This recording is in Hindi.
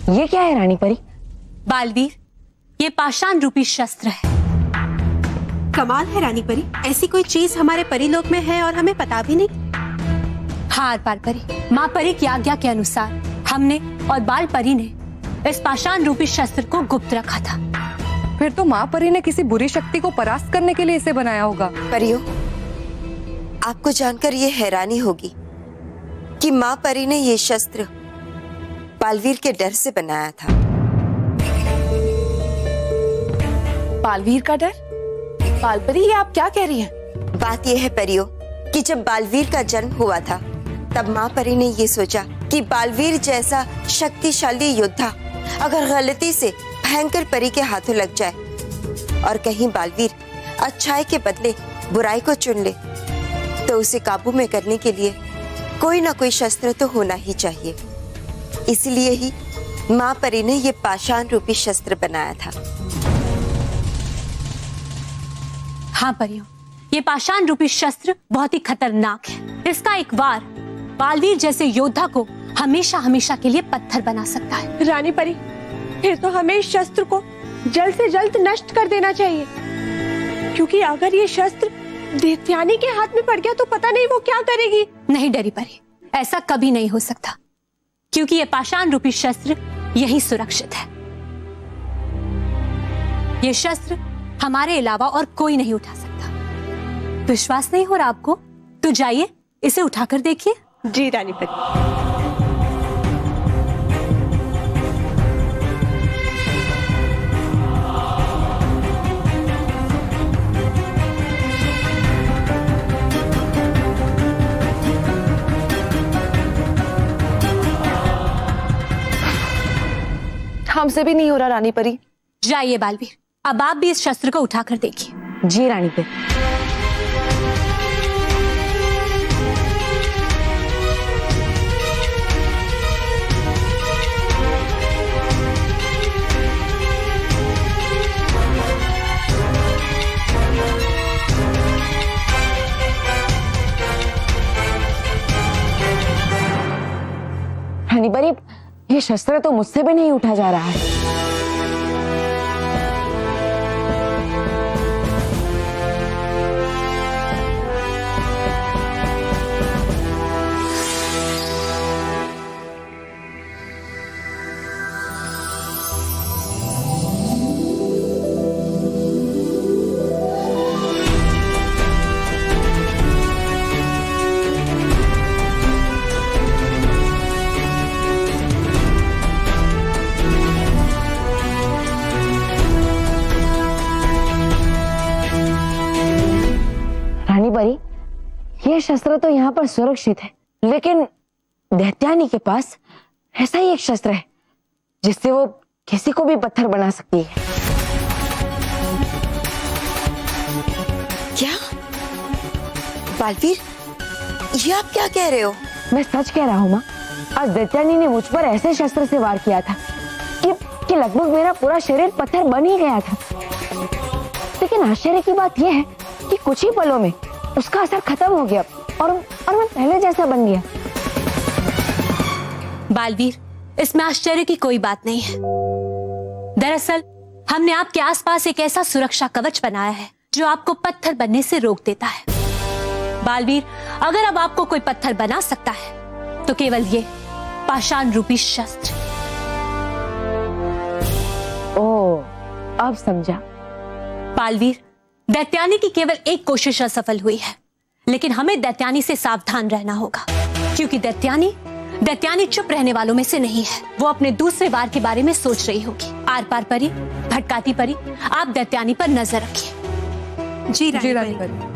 ये क्या है रानी परी? बालवीर, ये पाषाण रूपी शस्त्र है। कमाल है रानी परी, ऐसी कोई चीज हमारे परीलोक में है और हमें पता भी नहीं। हाँ पाल परी, माँ परी की आज्ञा के अनुसार हमने और बाल परी ने इस पाषाण रूपी शस्त्र को गुप्त रखा था। फिर तो माँ परी ने किसी बुरी शक्ति को परास्त करने के लिए इसे बनाया होगा। परियों, आपको जानकर ये हैरानी होगी कि माँ परी ने ये शस्त्र बालवीर के डर से बनाया था। बालवीर का डर? बाल परी, ये आप क्या कह रही हैं? बात यह है परियों कि जब बालवीर का जन्म हुआ था तब माँ परी ने ये सोचा कि बालवीर जैसा शक्तिशाली योद्धा अगर गलती से भयंकर परी के हाथों लग जाए और कहीं बालवीर अच्छाई के बदले बुराई को चुन ले तो उसे काबू में करने के लिए कोई ना कोई शस्त्र तो होना ही चाहिए। इसलिए ही माँ परी ने ये पाषाण रूपी शस्त्र बनाया था। हाँ परियों, ये पाषाण रूपी शस्त्र बहुत ही खतरनाक है। इसका एक वार बालवीर जैसे योद्धा को हमेशा हमेशा के लिए पत्थर बना सकता है। रानी परी, फिर तो हमें इस शस्त्र को जल्द से जल्द नष्ट कर देना चाहिए, क्योंकि अगर ये शस्त्र दैत्यानी के हाथ में पड़ गया तो पता नहीं वो क्या करेगी। नहीं डरी परी, ऐसा कभी नहीं हो सकता, क्योंकि ये पाषाण रूपी शस्त्र यही सुरक्षित है। ये शस्त्र हमारे अलावा और कोई नहीं उठा सकता। विश्वास नहीं हो रहा आपको? तो जाइए इसे उठाकर देखिए। जी रानी परी। हमसे भी नहीं हो रहा रानी परी। जाइए बालवीर, अब आप भी इस शस्त्र को उठाकर देखिए। जी रानी परी। रानी परी, ये शस्त्र तो मुझसे भी नहीं उठा जा रहा है। परी, यह शस्त्र तो यहाँ पर सुरक्षित है, लेकिन दैत्यानी के पास ऐसा ही एक शस्त्र है जिससे वो किसी को भी पत्थर बना सकती है। क्या बालवीर, ये आप क्या कह रहे हो? मैं सच कह रहा हूँ माँ। आज दैत्यानी ने मुझ पर ऐसे शस्त्र से वार किया था कि लगभग मेरा पूरा शरीर पत्थर बन ही गया था। लेकिन आश्चर्य की बात यह है कि कुछ ही पलों में उसका असर खत्म हो गया और मैं पहले जैसा बन गया। बालवीर, इसमें आश्चर्य की कोई बात नहीं है। दरअसल हमने आपके आसपास एक ऐसा सुरक्षा कवच बनाया है जो आपको पत्थर बनने से रोक देता है। बालवीर, अगर अब आपको कोई पत्थर बना सकता है तो केवल ये पाषाण रूपी शस्त्र। ओह, अब समझा। बालवीर, दैत्यानी की केवल एक कोशिश असफल हुई है, लेकिन हमें दैत्यानी से सावधान रहना होगा, क्योंकि दैत्यानी चुप रहने वालों में से नहीं है। वो अपने दूसरे वार के बारे में सोच रही होगी। आर पार परी, भटकाती परी, आप दैत्यानी पर नजर रखिए। जी रानी परी।